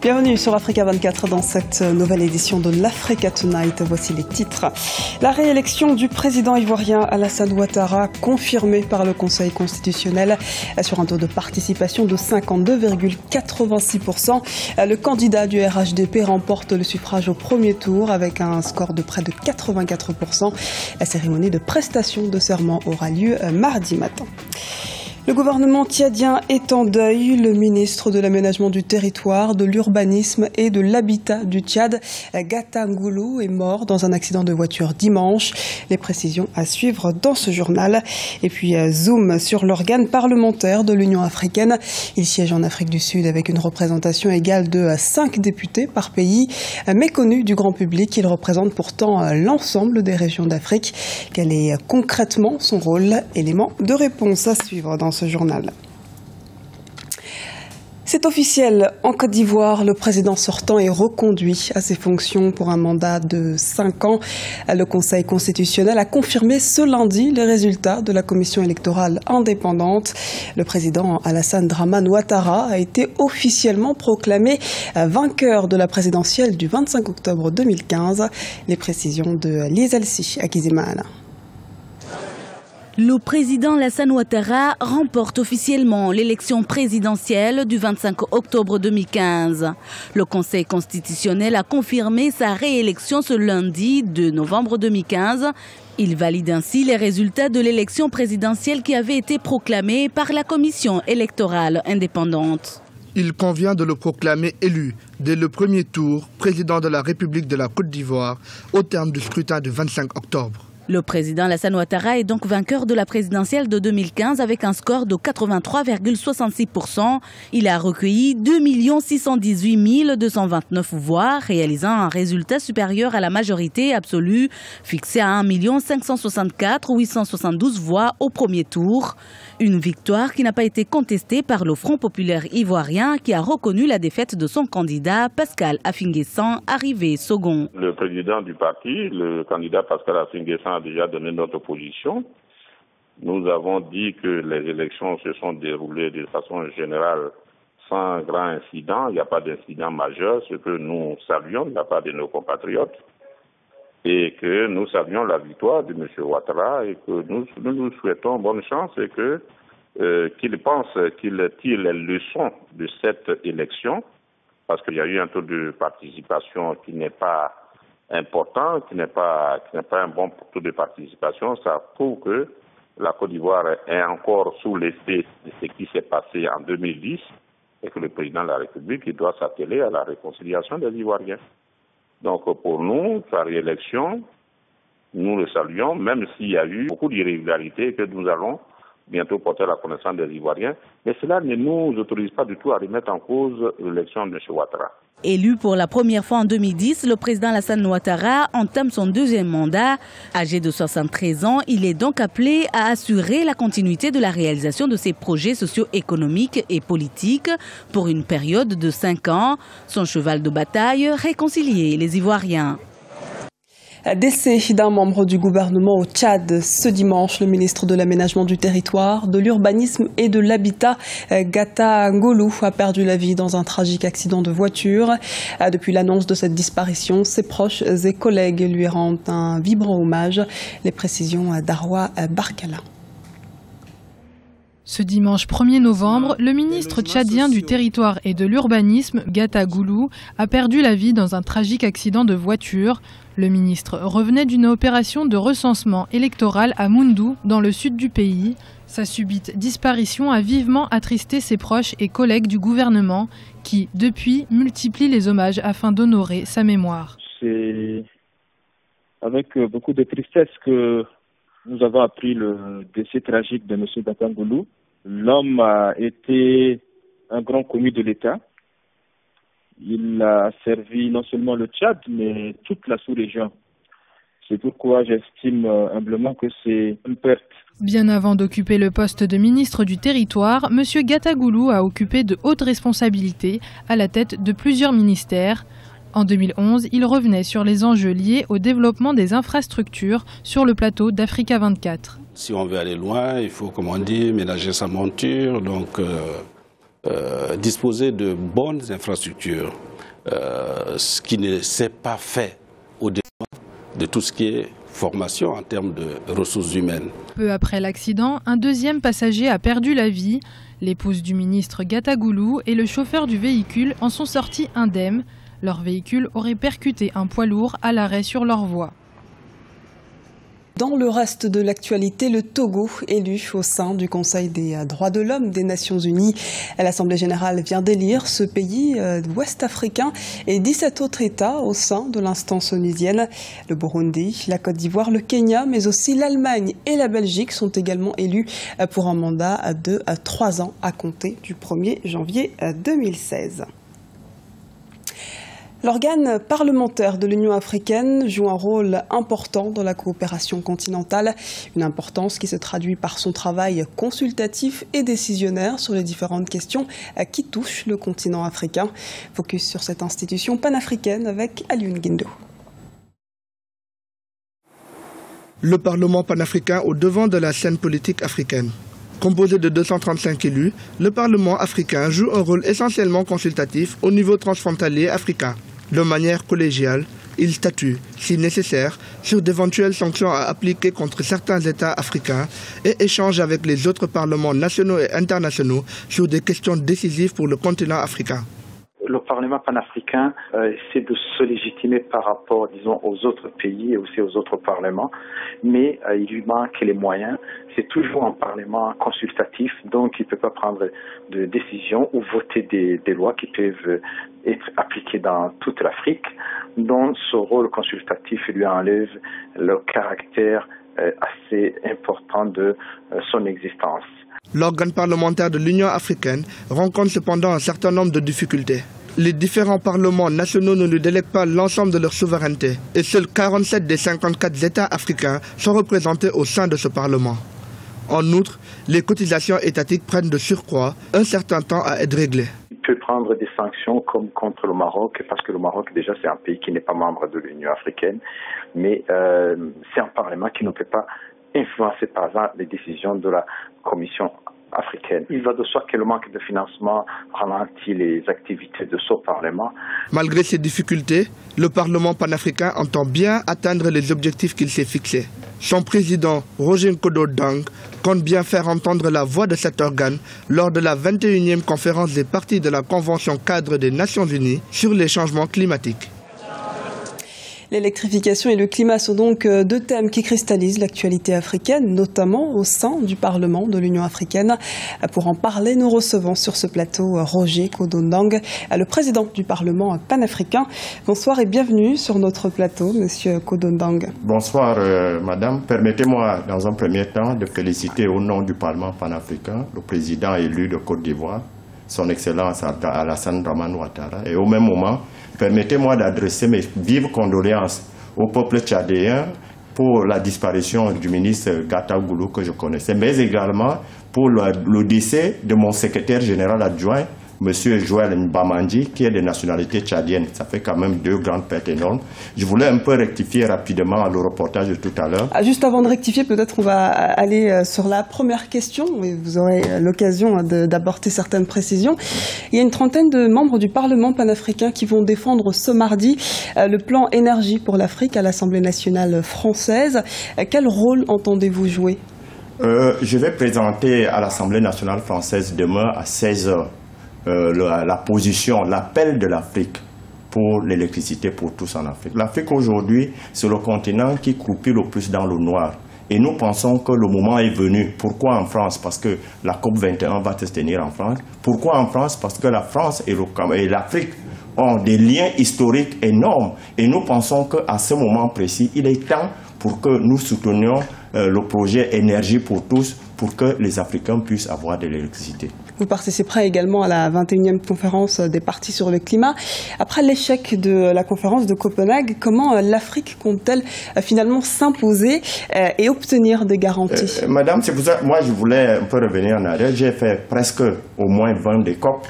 Bienvenue sur Africa 24 dans cette nouvelle édition de l'Africa Tonight. Voici les titres. La réélection du président ivoirien Alassane Ouattara confirmée par le Conseil constitutionnel sur un taux de participation de 52,86%. Le candidat du RHDP remporte le suffrage au premier tour avec un score de près de 84%. La cérémonie de prestation de serment aura lieu mardi matin. Le gouvernement tchadien est en deuil. Le ministre de l'Aménagement du territoire, de l'Urbanisme et de l'Habitat du Tchad, Gata Ngoulou, est mort dans un accident de voiture dimanche. Les précisions à suivre dans ce journal. Et puis zoom sur l'organe parlementaire de l'Union africaine. Il siège en Afrique du Sud avec une représentation égale de 5 députés par pays. Méconnu du grand public, il représente pourtant l'ensemble des régions d'Afrique. Quel est concrètement son rôle? Élément de réponse à suivre dans ce journal. C'est officiel, en Côte d'Ivoire, le président sortant est reconduit à ses fonctions pour un mandat de 5 ans. Le Conseil constitutionnel a confirmé ce lundi les résultats de la commission électorale indépendante. Le président Alassane Dramane Ouattara a été officiellement proclamé vainqueur de la présidentielle du 25 octobre 2015. Les précisions de Lise Elsi Akizimana. Le président Alassane Ouattara remporte officiellement l'élection présidentielle du 25 octobre 2015. Le Conseil constitutionnel a confirmé sa réélection ce lundi 2 novembre 2015. Il valide ainsi les résultats de l'élection présidentielle qui avait été proclamée par la commission électorale indépendante. Il convient de le proclamer élu dès le premier tour président de la République de la Côte d'Ivoire au terme du scrutin du 25 octobre. Le président Alassane Ouattara est donc vainqueur de la présidentielle de 2015 avec un score de 83,66%. Il a recueilli 2 618 229 voix, réalisant un résultat supérieur à la majorité absolue, fixée à 1 564 872 voix au premier tour. Une victoire qui n'a pas été contestée par le Front populaire ivoirien qui a reconnu la défaite de son candidat Pascal Affi-N'Guessan, arrivé second. Le président du parti, le candidat Pascal Affi-N'Guessan, a déjà donné notre position. Nous avons dit que les élections se sont déroulées de façon générale sans grand incident. Il n'y a pas d'incident majeur, ce que nous saluons de la part de nos compatriotes. Et que nous saluons la victoire de M. Ouattara et que nous souhaitons bonne chance et que qu'il pense qu'il tire les leçons de cette élection, parce qu'il y a eu un taux de participation qui n'est pas important, qui n'est pas un bon taux de participation. Ça prouve que la Côte d'Ivoire est encore sous l'effet de ce qui s'est passé en 2010 et que le président de la République il doit s'atteler à la réconciliation des Ivoiriens. Donc pour nous, sa réélection, nous le saluons, même s'il y a eu beaucoup d'irrégularités que nous allons bientôt porter à la connaissance des Ivoiriens. Mais cela ne nous autorise pas du tout à remettre en cause l'élection de M. Ouattara. Élu pour la première fois en 2010, le président Alassane Ouattara entame son deuxième mandat. Âgé de 73 ans, il est donc appelé à assurer la continuité de la réalisation de ses projets socio-économiques et politiques pour une période de 5 ans. Son cheval de bataille, réconcilier les Ivoiriens. Décès d'un membre du gouvernement au Tchad ce dimanche. Le ministre de l'Aménagement du territoire, de l'Urbanisme et de l'Habitat, Gata Ngoulou, a perdu la vie dans un tragique accident de voiture. Depuis l'annonce de cette disparition, ses proches et collègues lui rendent un vibrant hommage. Les précisions d'Arwa Barkala. Ce dimanche 1er novembre, le ministre tchadien du territoire et de l'urbanisme, Gata Ngoulou, a perdu la vie dans un tragique accident de voiture. Le ministre revenait d'une opération de recensement électoral à Moundou, dans le sud du pays. Sa subite disparition a vivement attristé ses proches et collègues du gouvernement, qui, depuis, multiplient les hommages afin d'honorer sa mémoire. C'est avec beaucoup de tristesse que nous avons appris le décès tragique de M. Gata Ngoulou. L'homme a été un grand commis de l'État. Il a servi non seulement le Tchad, mais toute la sous-région. C'est pourquoi j'estime humblement que c'est une perte. Bien avant d'occuper le poste de ministre du Territoire, M. Gata Ngoulou a occupé de hautes responsabilités à la tête de plusieurs ministères. En 2011, il revenait sur les enjeux liés au développement des infrastructures sur le plateau d'Africa 24. Si on veut aller loin, il faut, comme on dit, ménager sa monture. Donc, disposer de bonnes infrastructures, ce qui ne s'est pas fait au départ de tout ce qui est formation en termes de ressources humaines. Peu après l'accident, un deuxième passager a perdu la vie. L'épouse du ministre Gata Goulou et le chauffeur du véhicule en sont sortis indemnes. Leur véhicule aurait percuté un poids lourd à l'arrêt sur leur voie. Dans le reste de l'actualité, le Togo, élu au sein du Conseil des droits de l'homme des Nations Unies. L'Assemblée générale vient d'élire ce pays ouest africain et 17 autres États au sein de l'instance onusienne. Le Burundi, la Côte d'Ivoire, le Kenya, mais aussi l'Allemagne et la Belgique sont également élus pour un mandat de 3 ans à compter du 1er janvier 2016. L'organe parlementaire de l'Union africaine joue un rôle important dans la coopération continentale, une importance qui se traduit par son travail consultatif et décisionnaire sur les différentes questions qui touchent le continent africain. Focus sur cette institution panafricaine avec Alioune Guindo. Le Parlement panafricain au devant de la scène politique africaine. Composé de 235 élus, le Parlement africain joue un rôle essentiellement consultatif au niveau transfrontalier africain. De manière collégiale, il statue, si nécessaire, sur d'éventuelles sanctions à appliquer contre certains États africains et échange avec les autres parlements nationaux et internationaux sur des questions décisives pour le continent africain. Le Parlement panafricain essaie de se légitimer par rapport, disons, aux autres pays et aussi aux autres parlements, mais il lui manque les moyens. C'est toujours un Parlement consultatif, donc il ne peut pas prendre de décisions ou voter des lois qui peuvent être appliquées dans toute l'Afrique. Donc ce rôle consultatif lui enlève le caractère assez important de son existence. L'organe parlementaire de l'Union africaine rencontre cependant un certain nombre de difficultés. Les différents parlements nationaux ne lui délèguent pas l'ensemble de leur souveraineté et seuls 47 des 54 États africains sont représentés au sein de ce Parlement. En outre, les cotisations étatiques prennent de surcroît un certain temps à être réglées. Il peut prendre des sanctions comme contre le Maroc, parce que le Maroc déjà c'est un pays qui n'est pas membre de l'Union africaine, mais c'est un Parlement qui ne peut pas influencer par exemple les décisions de la Commission africaine. Il va de soi que le manque de financement ralentit les activités de ce Parlement. Malgré ces difficultés, le Parlement panafricain entend bien atteindre les objectifs qu'il s'est fixés. Son président, Roger Nkodo Dang, compte bien faire entendre la voix de cet organe lors de la 21e conférence des parties de la Convention cadre des Nations Unies sur les changements climatiques. L'électrification et le climat sont donc deux thèmes qui cristallisent l'actualité africaine, notamment au sein du Parlement de l'Union africaine. Pour en parler, nous recevons sur ce plateau Roger Nkodo Dang, le président du Parlement panafricain. Bonsoir et bienvenue sur notre plateau, monsieur Nkodo Dang. Bonsoir, madame. Permettez-moi, dans un premier temps, de féliciter au nom du Parlement panafricain le président élu de Côte d'Ivoire, son Excellence Alassane Dramane Ouattara, et au même moment, permettez-moi d'adresser mes vives condoléances au peuple tchadien pour la disparition du ministre Gata Goulou que je connaissais, mais également pour le décès de mon secrétaire général adjoint, M. Joël Mbamandji, qui est de nationalité tchadienne. Ça fait quand même 2 grandes pertes énormes. Je voulais un peu rectifier rapidement le reportage de tout à l'heure. Juste avant de rectifier, peut-être on va aller sur la première question, et vous aurez l'occasion d'apporter certaines précisions. Il y a une trentaine de membres du Parlement panafricain qui vont défendre ce mardi le plan énergie pour l'Afrique à l'Assemblée nationale française. Quel rôle entendez-vous jouer ? Je vais présenter à l'Assemblée nationale française demain à 16h. La position, l'appel de l'Afrique pour l'électricité pour tous en Afrique. L'Afrique aujourd'hui, c'est le continent qui croupit le plus dans le noir. Et nous pensons que le moment est venu. Pourquoi en France? Parce que la COP21 va se tenir en France. Pourquoi en France? Parce que la France et l'Afrique ont des liens historiques énormes. Et nous pensons qu'à ce moment précis, il est temps pour que nous soutenions le projet Énergie pour tous, pour que les Africains puissent avoir de l'électricité. Vous participerez également à la 21e conférence des parties sur le climat. Après l'échec de la conférence de Copenhague, comment l'Afrique compte-t-elle finalement s'imposer et obtenir des garanties? Madame, c'est pour ça que moi je voulais un peu revenir en arrière. J'ai fait presque au moins 20 des COP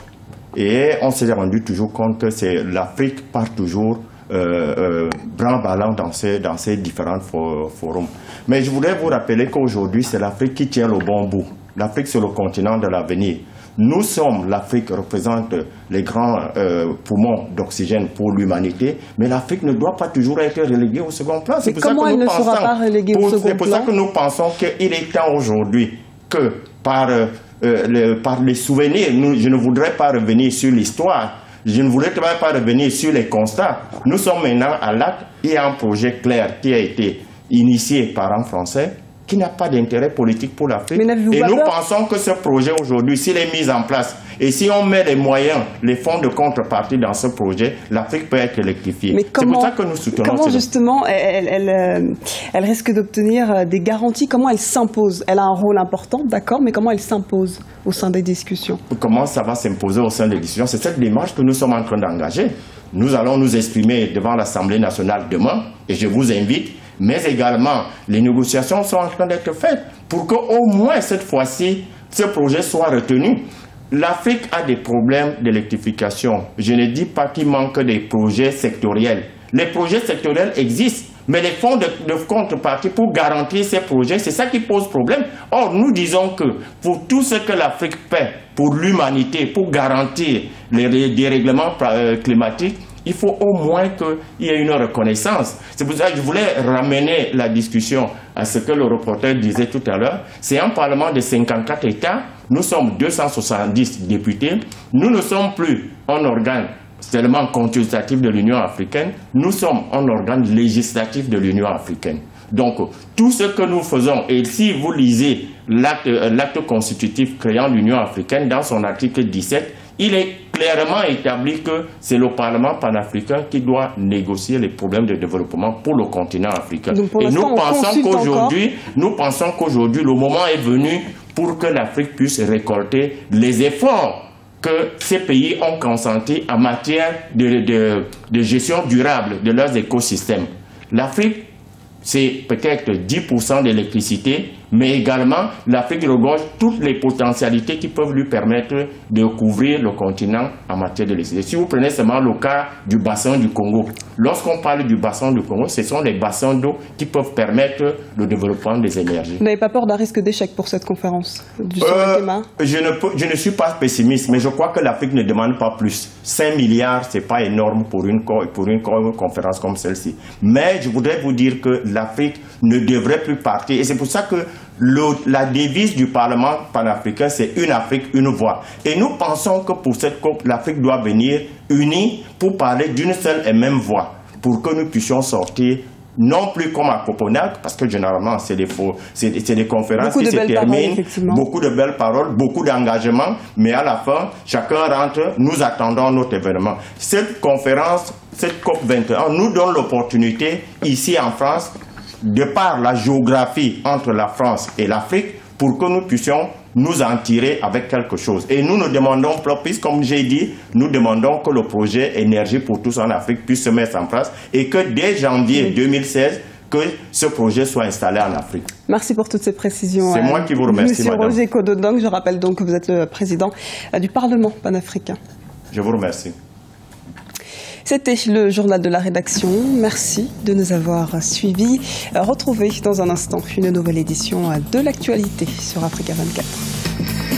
et on s'est rendu toujours compte que c'est l'Afrique part toujours blanc-ballant dans ces différents forums. Mais je voulais vous rappeler qu'aujourd'hui, c'est l'Afrique qui tient le bon bout. L'Afrique, c'est le continent de l'avenir. l'Afrique représente les grands poumons d'oxygène pour l'humanité, mais l'Afrique ne doit pas toujours être reléguée au second plan. Mais comment elle ne sera pas reléguée au second plan? C'est pour ça que nous pensons qu'il est temps aujourd'hui que par les souvenirs, je ne voudrais pas revenir sur l'histoire, je ne voudrais pas revenir sur les constats. Nous sommes maintenant à l'acte. Il y a un projet clair qui a été initié par un Français qui n'a pas d'intérêt politique pour l'Afrique. Et nous pensons que ce projet aujourd'hui, s'il est mis en place, et si on met les moyens, les fonds de contrepartie dans ce projet, l'Afrique peut être électrifiée. C'est pour ça que nous soutenons. Comment justement elle risque d'obtenir des garanties? Comment elle s'impose? Elle a un rôle important, d'accord, mais comment elle s'impose au sein des discussions? Comment ça va s'imposer au sein des discussions? C'est cette démarche que nous sommes en train d'engager. Nous allons nous exprimer devant l'Assemblée nationale demain, et je vous invite. Mais également, les négociations sont en train d'être faites pour qu'au moins cette fois-ci, ce projet soit retenu. L'Afrique a des problèmes d'électrification. Je ne dis pas qu'il manque des projets sectoriels. Les projets sectoriels existent, mais les fonds de contrepartie pour garantir ces projets, c'est ça qui pose problème. Or, nous disons que pour tout ce que l'Afrique paie pour l'humanité, pour garantir les dérèglements climatiques, il faut au moins qu'il y ait une reconnaissance. C'est pour ça que je voulais ramener la discussion à ce que le reporter disait tout à l'heure. C'est un parlement de 54 États. Nous sommes 270 députés. Nous ne sommes plus un organe seulement consultatif de l'Union africaine. Nous sommes un organe législatif de l'Union africaine. Donc, tout ce que nous faisons, et si vous lisez l'acte constitutif créant l'Union africaine dans son article 17, il est clairement établi que c'est le Parlement panafricain qui doit négocier les problèmes de développement pour le continent africain. Et nous pensons qu'aujourd'hui, le moment est venu pour que l'Afrique puisse récolter les efforts que ces pays ont consentis en matière de gestion durable de leurs écosystèmes. L'Afrique, c'est peut-être 10% d'électricité, mais également l'Afrique regorge toutes les potentialités qui peuvent lui permettre de couvrir le continent en matière d'électricité. Si vous prenez seulement le cas du bassin du Congo, lorsqu'on parle du bassin du Congo, ce sont les bassins d'eau qui peuvent permettre le développement des énergies. Vous n'avez pas peur d'un risque d'échec pour cette conférence du climat? Je ne suis pas pessimiste, mais je crois que l'Afrique ne demande pas plus. 5 milliards, ce n'est pas énorme pour une conférence comme celle-ci. Mais je voudrais vous dire que l'Afrique ne devrait plus partir. Et c'est pour ça que la devise du Parlement panafricain, c'est une Afrique, une voix. Et nous pensons que pour cette COP, l'Afrique doit venir unie pour parler d'une seule et même voix, pour que nous puissions sortir, non plus comme à Copenhague, parce que généralement, c'est des conférences qui se terminent, beaucoup de belles paroles, beaucoup d'engagement, mais à la fin, chacun rentre, nous attendons notre événement. Cette conférence, cette COP 21, nous donne l'opportunité, ici en France, de par la géographie entre la France et l'Afrique, pour que nous puissions nous en tirer avec quelque chose. Et nous ne demandons pas plus, comme j'ai dit, nous demandons que le projet Énergie pour tous en Afrique puisse se mettre en place et que dès janvier 2016, que ce projet soit installé en Afrique. Merci pour toutes ces précisions. C'est moi qui vous remercie, Monsieur Roger Kododong, je rappelle donc que vous êtes le président du Parlement panafricain. Je vous remercie. C'était le journal de la rédaction. Merci de nous avoir suivis. Retrouvez dans un instant une nouvelle édition de l'actualité sur Africa 24.